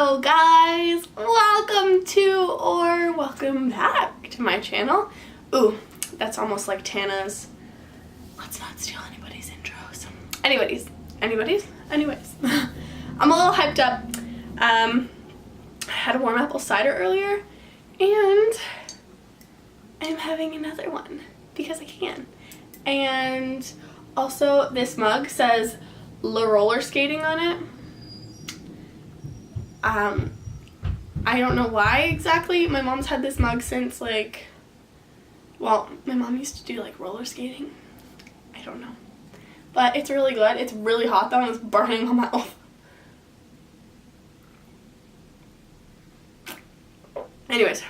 Hello guys, welcome back to my channel. Ooh, that's almost like Tana's let's not steal anybody's intros. Anyways. I'm a little hyped up. I had a warm apple cider earlier and I'm having another one because I can. And also this mug says La Roller Skating on it. I don't know why exactly. My mom's had this mug since my mom used to do like roller skating. I don't know. But it's really good. It's really hot though and it's burning my mouth. Anyways.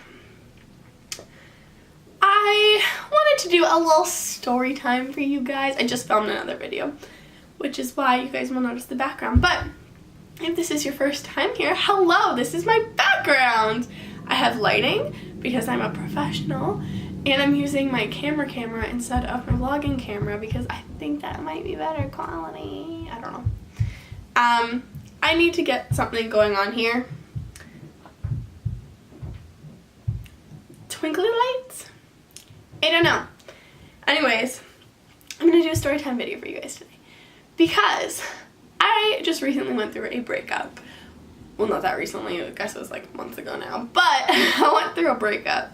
I wanted to do a little story time for you guys. I just filmed another video, which is why you guys will notice the background. But if this is your first time here, hello, this is my background. I have lighting because I'm a professional and I'm using my camera instead of my vlogging camera because I think that might be better quality. I don't know. I need to get something going on here. Twinkly lights? I don't know. Anyways, I'm gonna do a story time video for you guys today because I just recently went through a breakup. Well, not that recently, I guess it was like months ago now, but I went through a breakup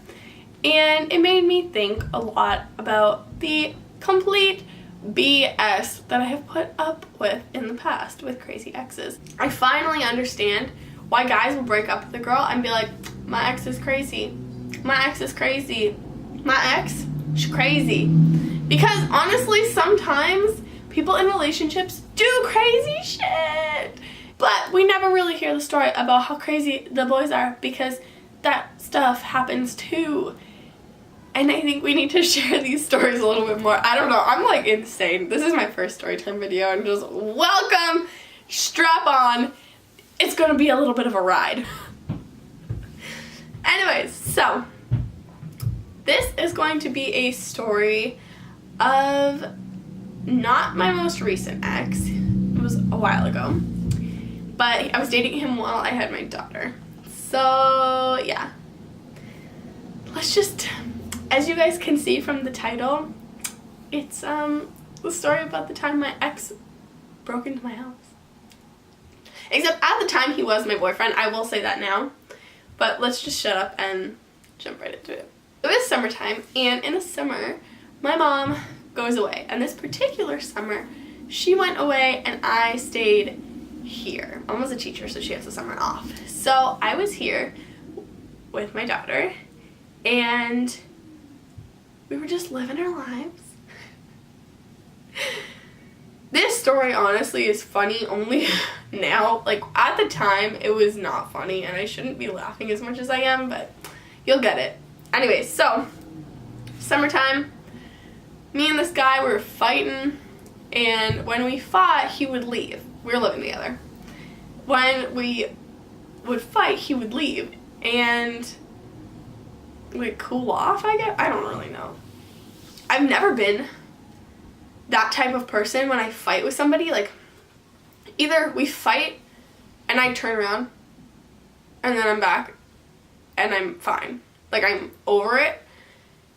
and it made me think a lot about the complete BS that I have put up with in the past with crazy exes. I finally understand why guys will break up with a girl and be like, my ex is crazy. My ex is crazy. My ex? She's crazy. Because honestly, sometimes people in relationships do crazy shit. But we never really hear the story about how crazy the boys are because that stuff happens too. And I think we need to share these stories a little bit more. I don't know. I'm like insane. This is my first storytime video and just welcome. Strap on. It's going to be a little bit of a ride. Anyways, so this is going to be a story of not my most recent ex. It was a while ago. But I was dating him while I had my daughter. So, yeah. Let's just, as you guys can see from the title, it's the story about the time my ex broke into my house. Except at the time he was my boyfriend. I will say that now. But let's just shut up and jump right into it. It was summertime, and in the summer, my mom goes away. And this particular summer, she went away and I stayed here. Mom was a teacher, so she has the summer off. So I was here with my daughter, and we were just living our lives. This story honestly is funny only now. Like at the time, it was not funny, and I shouldn't be laughing as much as I am, but you'll get it. Anyways, so summertime, me and this guy were fighting, and when we fought, he would leave. We were living together. When we would fight, he would leave and like cool off, I guess. I don't really know. I've never been that type of person when I fight with somebody. Like either we fight and I turn around and then I'm back and I'm fine. Like I'm over it.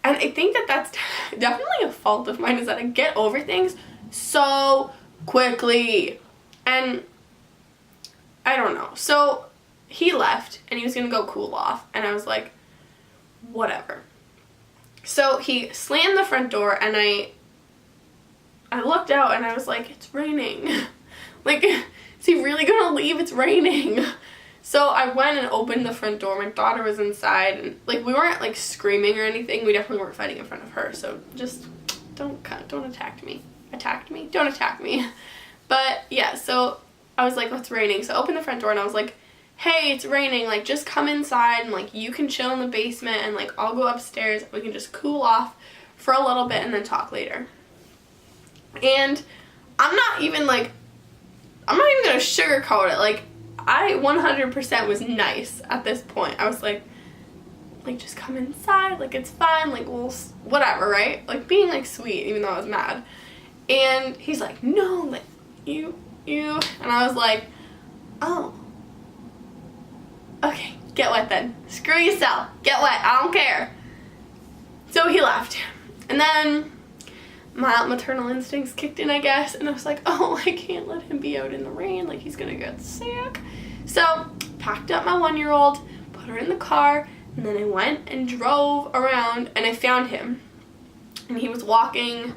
And I think that that's definitely a fault of mine, is that I get over things so quickly. And I don't know. So he left and he was gonna go cool off, and I was like, whatever. So he slammed the front door and I looked out and I was like, it's raining. Like, is he really gonna leave? It's raining. So I went and opened the front door. My daughter was inside, and like we weren't like screaming or anything. We definitely weren't fighting in front of her. So just don't attack me. Don't attack me. But yeah, so I was like, it's raining. So I opened the front door and I was like, hey, it's raining. Like just come inside and like you can chill in the basement and like I'll go upstairs. We can just cool off for a little bit and then talk later. And I'm not even gonna sugarcoat it. Like I 100% was nice at this point. I was like just come inside, like it's fine, like we'll whatever, right? Like being like sweet even though I was mad. And he's like, no, like you, and I was like, oh, get wet then. Screw yourself. Get wet. I don't care. So he left. And then my maternal instincts kicked in, I guess, and I was like, oh, I can't let him be out in the rain, like he's gonna get sick. So packed up my 1-year-old, put her in the car, and then I went and drove around, and I found him, and he was walking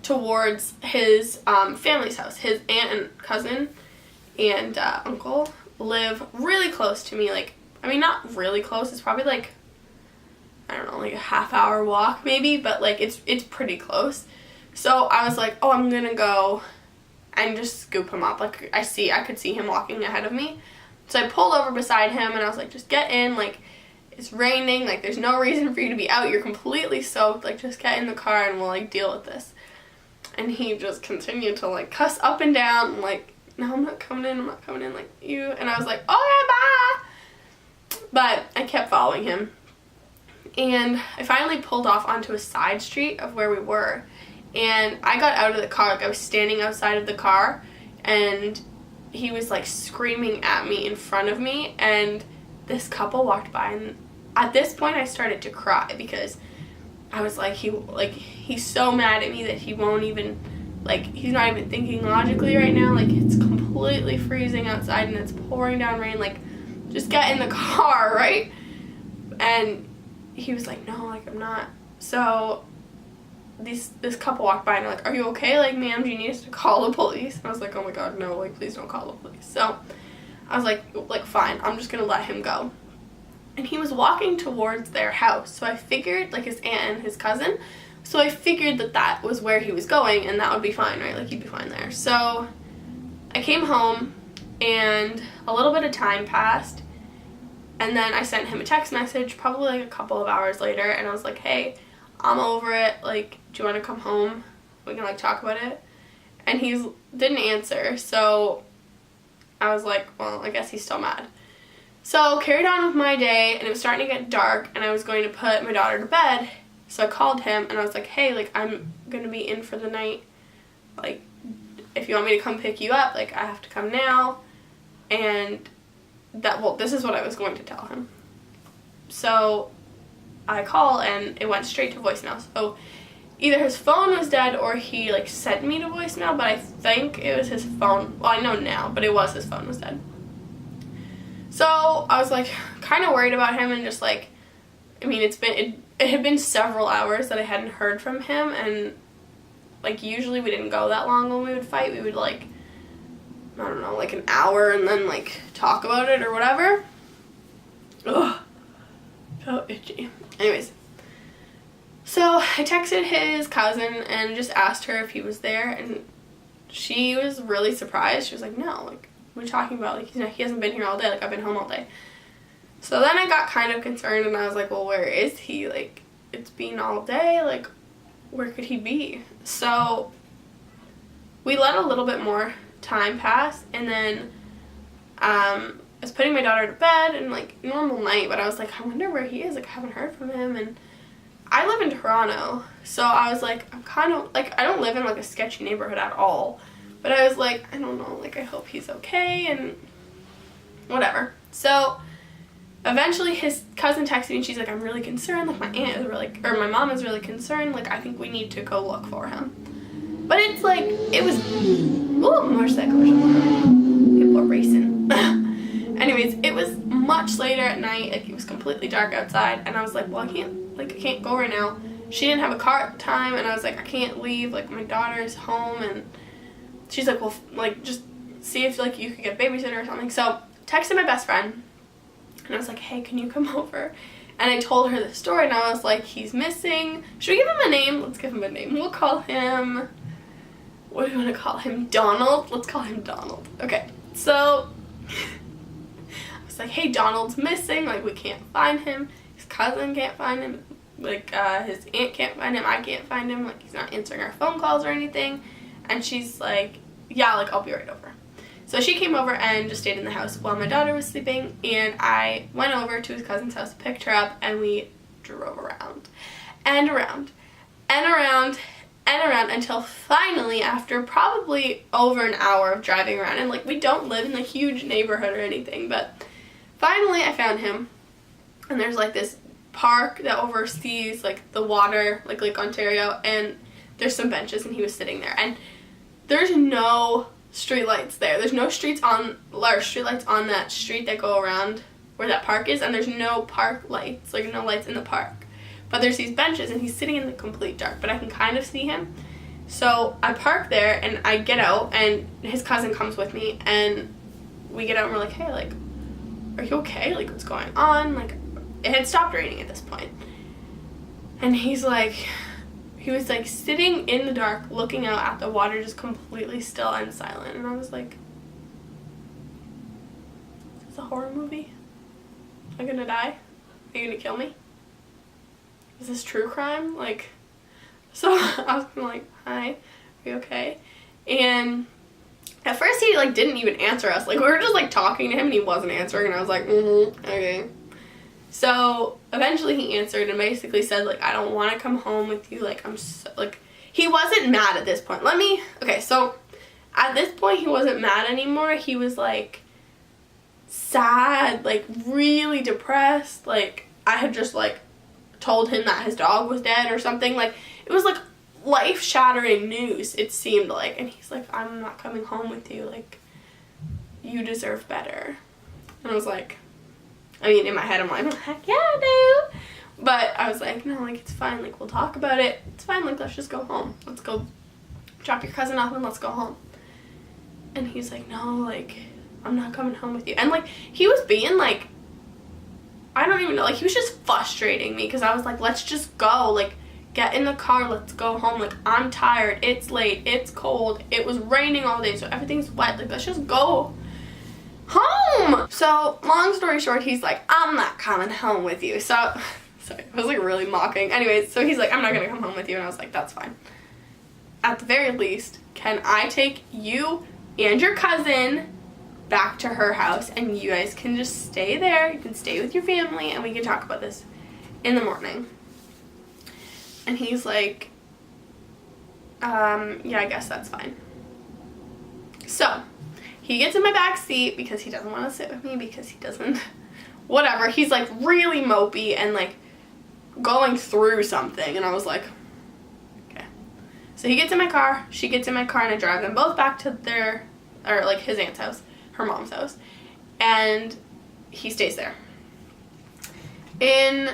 towards his family's house. His aunt and cousin and uncle live really close to me, like, I mean, not really close, it's probably like, I don't know, like a half-hour walk maybe, but like it's pretty close. So I was like, oh, I'm gonna go and just scoop him up. Like, I could see him walking ahead of me. So I pulled over beside him and I was like, just get in, like, it's raining, like, there's no reason for you to be out, you're completely soaked, like, just get in the car and we'll, like, deal with this. And he just continued to, like, cuss up and down, and, like, no, I'm not coming in, like, you, and I was like, okay, bye! But I kept following him. And I finally pulled off onto a side street of where we were. And I got out of the car, like I was standing outside of the car, and he was like screaming at me in front of me, and this couple walked by, and at this point I started to cry because I was like, he's so mad at me that he won't even, like, he's not even thinking logically right now, like, it's completely freezing outside and it's pouring down rain, like, just get in the car, right? And he was like, no, like, I'm not. So this couple walked by and they're like, are you okay? Like, ma'am, do you need us to call the police? And I was like, oh my god, no, like, please don't call the police. So I was like, fine, I'm just gonna let him go. And he was walking towards their house, so I figured, like, his aunt and his cousin, so I figured that was where he was going, and that would be fine, right? Like, he'd be fine there. So I came home, and a little bit of time passed, and then I sent him a text message probably like a couple of hours later, and I was like, hey, I'm over it, like, do you want to come home? We can, like, talk about it. And he didn't answer, so I was like, well, I guess he's still mad. So carried on with my day, and it was starting to get dark, and I was going to put my daughter to bed, so I called him, and I was like, hey, like, I'm going to be in for the night, like, if you want me to come pick you up, like, I have to come now, and this is what I was going to tell him. So I call, and it went straight to voicemail. So either his phone was dead or he, like, sent me to voicemail, but I think it was his phone. Well, I know now, but it was his phone was dead. So I was, like, kind of worried about him, and just, like, I mean, it had been several hours that I hadn't heard from him, and, like, usually we didn't go that long when we would fight. We would, like, I don't know, like an hour, and then, like, talk about it or whatever. Ugh. So itchy. Anyways. So I texted his cousin and just asked her if he was there, and she was really surprised. She was like, no, like, what are you talking about? Like, he hasn't been here all day. Like, I've been home all day. So then I got kind of concerned, and I was like, well, where is he? Like, it's been all day. Like, where could he be? So we let a little bit more time pass, and then I was putting my daughter to bed, and, like, normal night, but I was like, I wonder where he is. Like, I haven't heard from him, and I live in Toronto, so I was like, I'm kind of, like, I don't live in, like, a sketchy neighborhood at all, but I was like, I don't know, like, I hope he's okay, and whatever. So eventually his cousin texted me, and she's like, I'm really concerned, like, my aunt is really, or my mom is really concerned, like, I think we need to go look for him. But it's like, it was, ooh, motorcycle, people are racing. Anyways, it was much later at night, like, it was completely dark outside, and I was like, well, I can't go right now. She didn't have a car at the time, and I was like, I can't leave, like, my daughter's home, and she's like, well, like, just see if, like, you could get a babysitter or something. So texted my best friend, and I was like, hey, can you come over? And I told her the story, and I was like, he's missing. Should we give him a name? Let's give him a name. We'll call him, what do you want to call him? Donald? Let's call him Donald. Okay, so I was like, hey, Donald's missing, like, we can't find him. His cousin can't find him, like, his aunt can't find him, I can't find him, like, he's not answering our phone calls or anything. And she's like, yeah, like, I'll be right over. So she came over and just stayed in the house while my daughter was sleeping, and I went over to his cousin's house, picked her up, and we drove around and around and around and around until finally, after probably over an hour of driving around, and, like, we don't live in a huge neighborhood or anything, but finally I found him. and there's like this park that oversees like the water, like Lake Ontario, and there's some benches, and he was sitting there, and there's no street lights there. There's no street lights on that street that go around where that park is, and there's no park lights, like no lights in the park. But there's these benches, and he's sitting in the complete dark, but I can kind of see him. So I park there, and I get out, and his cousin comes with me, and we get out, and we're like, hey, like, are you okay? Like, what's going on? Like, it had stopped raining at this point. And he was like sitting in the dark, looking out at the water, just completely still and silent. And I was like, is this a horror movie? Am I gonna die? Are you gonna kill me? Is this true crime? Like, so I was kinda like, hi, are you okay? And at first he like didn't even answer us. Like, we were just like talking to him, and he wasn't answering, and I was like, okay. So eventually he answered and basically said, like, I don't want to come home with you. Like, I'm so, like, he wasn't mad at this point. Okay, so at this point he wasn't mad anymore. He was like sad, like really depressed. Like, I had just like told him that his dog was dead or something. Like, it was like life-shattering news, it seemed like. And he's like, I'm not coming home with you. Like, you deserve better. And I was like, I mean, in my head, I'm like, heck yeah, I do. But I was like, no, like, it's fine. Like, we'll talk about it. It's fine. Like, let's just go home. Let's go drop your cousin off and let's go home. And he's like, no, like, I'm not coming home with you. And, like, he was being, like, I don't even know. Like, he was just frustrating me because I was like, let's just go. Like, get in the car. Let's go home. Like, I'm tired. It's late. It's cold. It was raining all day, so everything's wet. Like, let's just go home. So long story short, he's like, I'm not coming home with you. So sorry, it was like really mocking. Anyways, so he's like, I'm not gonna come home with you. And I was like, that's fine. At the very least, can I take you and your cousin back to her house, and you guys can just stay there. You can stay with your family, and we can talk about this in the morning. And he's like, yeah, I guess that's fine. So he gets in my back seat because he doesn't want to sit with me, because he doesn't, whatever. He's like really mopey and like going through something. And I was like, okay. So he gets in my car, she gets in my car, and I drive them both back to like his aunt's house, her mom's house. And he stays there. In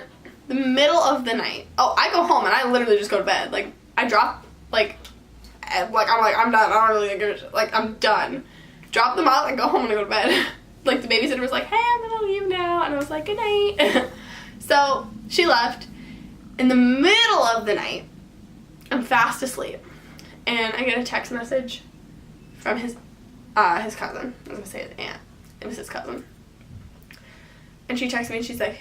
the middle of the night, I go home and I literally just go to bed. Like, I drop, I'm done. I don't really give a shit. Like, I'm done. Drop them out and go home and I go to bed. Like, the babysitter was like, hey, I'm gonna leave now. And I was like, good night. So she left. In the middle of the night, I'm fast asleep. And I get a text message from his cousin. I was gonna say his aunt. It was his cousin. And she texts me and she's like,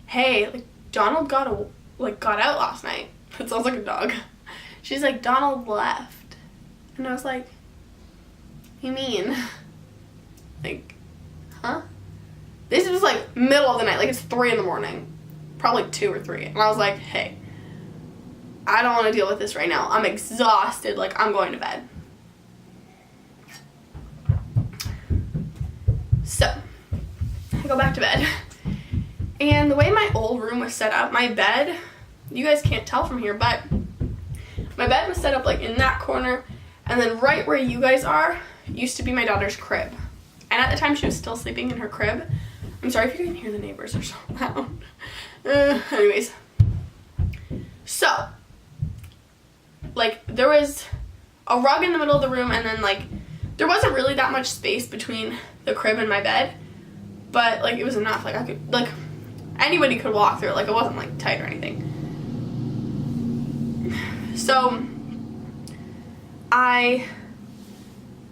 hey, like, Donald got out last night. It sounds like a dog. She's like, Donald left. And I was like, you mean? Like, huh? This was like middle of the night, like it's 3 in the morning, probably 2 or 3. And I was like, hey, I don't want to deal with this right now. I'm exhausted. Like, I'm going to bed. So I go back to bed. And the way my old room was set up, my bed, you guys can't tell from here, but my bed was set up like in that corner, and then right where you guys are used to be my daughter's crib. And at the time she was still sleeping in her crib. I'm sorry if you can hear the neighbors, they're so loud. Anyways. So, like, there was a rug in the middle of the room, and then like there wasn't really that much space between the crib and my bed, but like it was enough. Like, I could, like, anybody could walk through it. Like, it wasn't like tight or anything. So I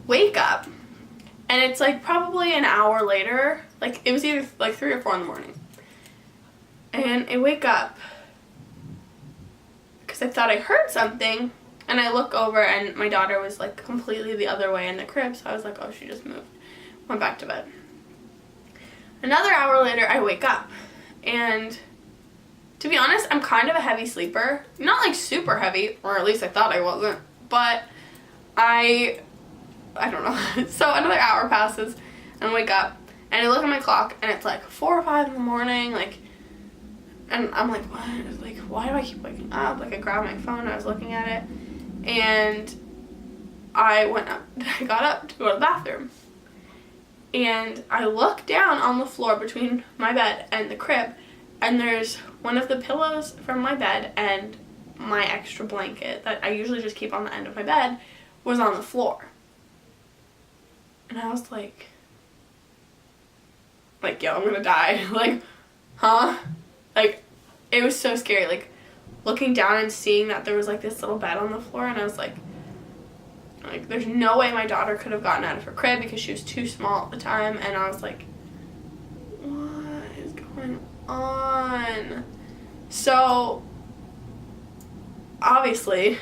wake up, and it's like probably an hour later. Like, it was either like 3 or 4 in the morning. And I wake up because I thought I heard something, and I look over and my daughter was like completely the other way in the crib. So I was like, oh, she just moved. Went back to bed. Another hour later, I wake up, and to be honest, I'm kind of a heavy sleeper. Not like super heavy, or at least I thought I wasn't, but I don't know. So another hour passes, and I wake up, and I look at my clock, and it's like 4 or 5 in the morning. Like, And I'm like, what? Like, why do I keep waking up? Like, I grabbed my phone, I was looking at it, and I got up to go to the bathroom. And I look down on the floor between my bed and the crib, and there's one of the pillows from my bed and my extra blanket that I usually just keep on the end of my bed was on the floor. And I was like, yo, I'm gonna die. Like, huh? Like, it was so scary. Like, looking down and seeing that there was, like, this little bed on the floor, and I was like, there's no way my daughter could have gotten out of her crib because she was too small at the time. And I was like, what is going on? So, obviously,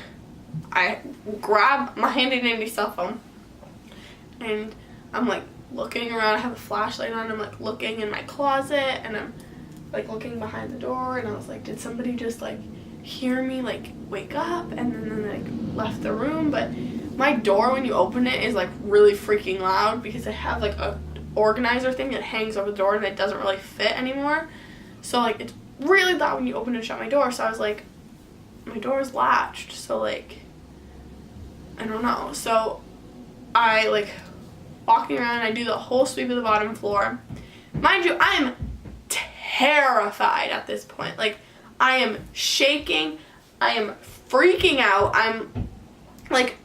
I grab my handy-dandy cell phone, and I'm, like, looking around. I have a flashlight on. I'm, like, looking in my closet, and I'm, like, looking behind the door, and I was like, did somebody just, like, hear me, like, wake up, and then like, left the room? But my door, when you open it, is, like, really freaking loud because I have, like, a organizer thing that hangs over the door, and it doesn't really fit anymore. So, like, it's really loud when you open and shut my door. So I was like, my door is latched, so, like, I don't know. So I, like, walking around, I do the whole sweep of the bottom floor. Mind you, I am terrified at this point. Like, I am shaking, I am freaking out.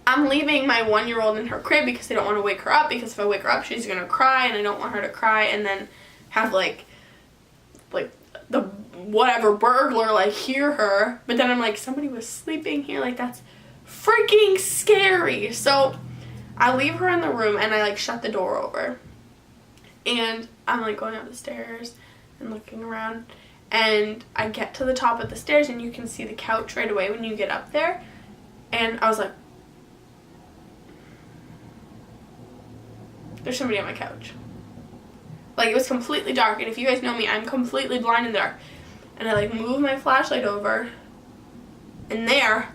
I'm leaving my 1-year-old in her crib because I don't want to wake her up, because if I wake her up, she's gonna cry, and I don't want her to cry and then have, like the whatever burglar, like, hear her. But then I'm like, somebody was sleeping here, like, that's freaking scary. So I leave her in the room, and I, like, shut the door over, and I'm, like, going up the stairs and looking around, and I get to the top of the stairs, and you can see the couch right away when you get up there, and I was like, there's somebody on my couch. Like, it was completely dark, and if you guys know me, I'm completely blind in the dark. And I, like, move my flashlight over, and there,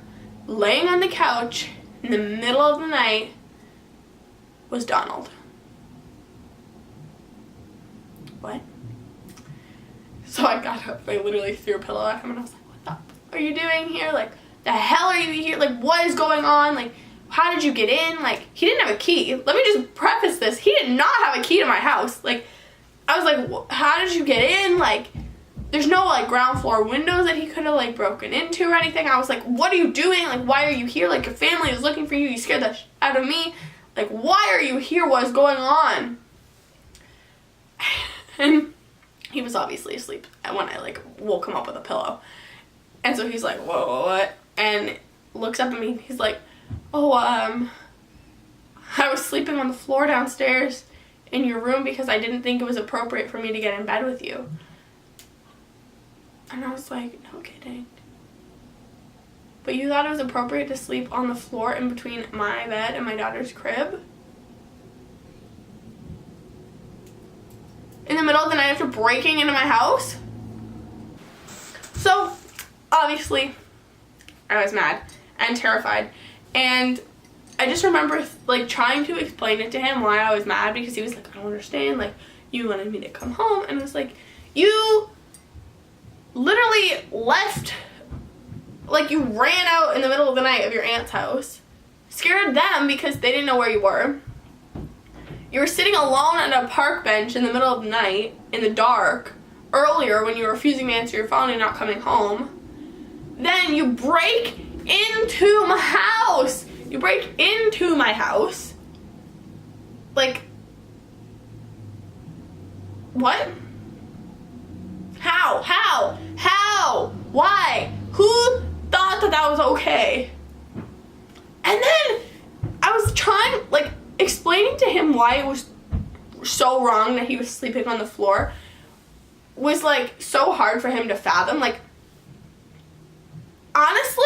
laying on the couch in the middle of the night, was Donald. What? So I got up, I literally threw a pillow at him, and I was like, what the are you doing here? Like, the hell are you here? Like, what is going on? Like, how did you get in? Like, he didn't have a key. Let me just preface this. He did not have a key to my house. Like, I was like, how did you get in? Like, there's no, like, ground floor windows that he could have, like, broken into or anything. I was like, what are you doing? Like, why are you here? Like, your family is looking for you. You scared the out of me. Like, why are you here? What is going on? And he was obviously asleep when I, like, woke him up with a pillow. And so he's like, whoa, what? And looks up at me. He's like, oh, I was sleeping on the floor downstairs in your room because I didn't think it was appropriate for me to get in bed with you. And I was like, no kidding. But you thought it was appropriate to sleep on the floor in between my bed and my daughter's crib? In the middle of the night after breaking into my house? So, obviously, I was mad and terrified. And I just remember, like, trying to explain it to him why I was mad, because he was like, I don't understand. Like, you wanted me to come home. And I was like, you literally left, like, you ran out in the middle of the night of your aunt's house, scared them because they didn't know where you were. You were sitting alone on a park bench in the middle of the night, in the dark, earlier when you were refusing to answer your phone and not coming home. Then you break into my house. You break into my house. Like, what? How? How? How? Why? Who thought that that was okay? And then I was trying, like, explaining to him why it was so wrong that he was sleeping on the floor was, like, so hard for him to fathom. Like, honestly,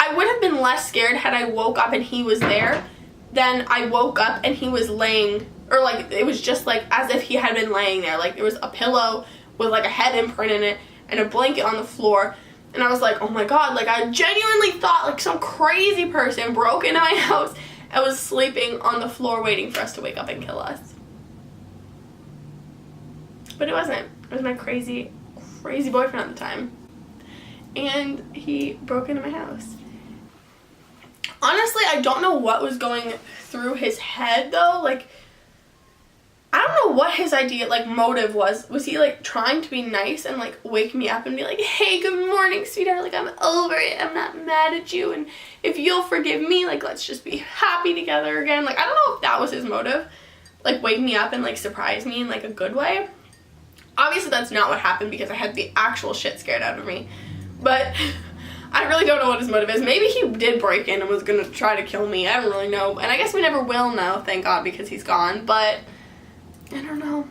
I would have been less scared had I woke up and he was there than I woke up and he was laying, or, like, it was just, like, as if he had been laying there. Like, there was a pillow with, like, a head imprint in it and a blanket on the floor. And I was like, oh my god, like, I genuinely thought, like, some crazy person broke into my house and was sleeping on the floor waiting for us to wake up and kill us. But it wasn't. It was my crazy, crazy boyfriend at the time. And he broke into my house. Honestly, I don't know what was going through his head though. Like, I don't know what his idea, like, motive was. Was he, like, trying to be nice and, like, wake me up and be like, hey, good morning, sweetheart, like, I'm over it, I'm not mad at you, and if you'll forgive me, like, let's just be happy together again. Like, I don't know if that was his motive, like, wake me up and, like, surprise me in, like, a good way. Obviously, that's not what happened because I had the actual shit scared out of me, but I really don't know what his motive is. Maybe he did break in and was gonna try to kill me. I don't really know, and I guess we never will know, thank God, because he's gone, but I don't know.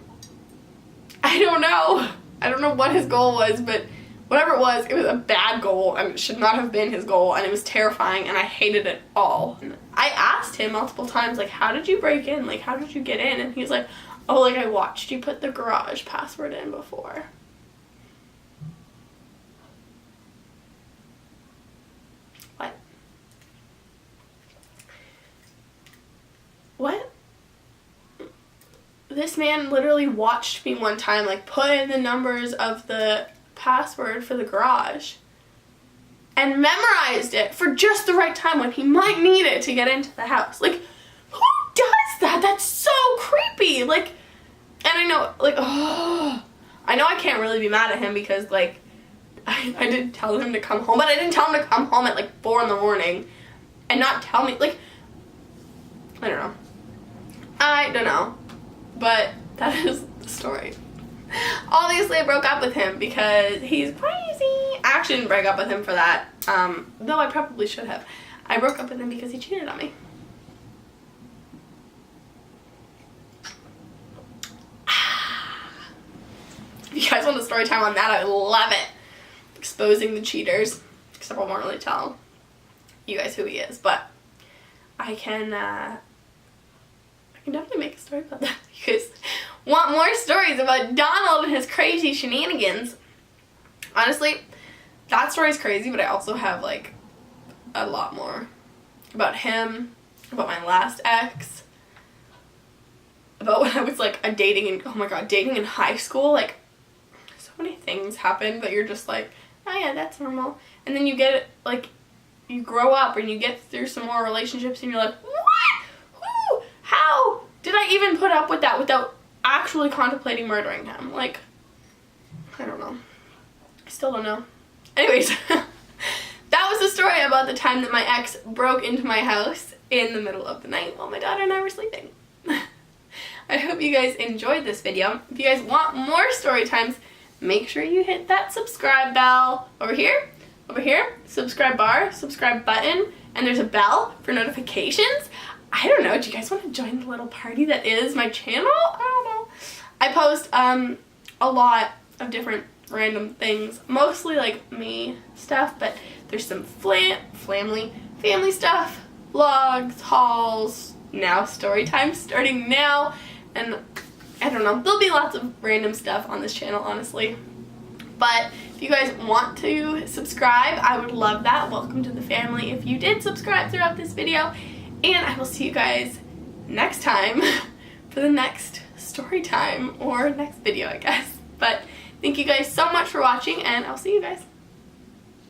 I don't know what his goal was, but whatever it was a bad goal, and it should not have been his goal, and it was terrifying, and I hated it all. I asked him multiple times, like, how did you break in? Like, how did you get in? And he's like, oh, like, I watched you put the garage password in before. What? What? This man literally watched me one time, like, put in the numbers of the password for the garage and memorized it for just the right time when he might need it to get into the house. Like, who does that? That's so creepy. Like, and I know, like, oh, I know I can't really be mad at him because, like, I didn't tell him to come home, but I didn't tell him to come home at, like, 4 in the morning and not tell me, like, I don't know. But that is the story. Obviously, I broke up with him because he's crazy. I actually didn't break up with him for that, though I probably should have. I broke up with him because he cheated on me. If you guys want a story time on that, I love it. Exposing the cheaters. Except I won't really tell you guys who he is, but I can definitely make a story about that. If you guys want more stories about Donald and his crazy shenanigans. Honestly, that story's crazy, but I also have, like, a lot more about him, about my last ex, about when I was, like, dating in high school. Like, so many things happened that you're just like, oh yeah, that's normal. And then you get, like, you grow up and you get through some more relationships and you're like, what? How did I even put up with that without actually contemplating murdering him? Like, I don't know. I still don't know. Anyways, that was the story about the time that my ex broke into my house in the middle of the night while my daughter and I were sleeping. I hope you guys enjoyed this video. If you guys want more story times, make sure you hit that subscribe bell over here, subscribe bar, subscribe button, and there's a bell for notifications. I don't know, do you guys want to join the little party that is my channel? I don't know. I post a lot of different random things, mostly like me stuff, but there's some family stuff, vlogs, hauls, now story time starting now, and I don't know, there'll be lots of random stuff on this channel, honestly. But if you guys want to subscribe, I would love that. Welcome to the family if you did subscribe throughout this video. And I will see you guys next time for the next story time or next video, I guess. But thank you guys so much for watching, and I'll see you guys.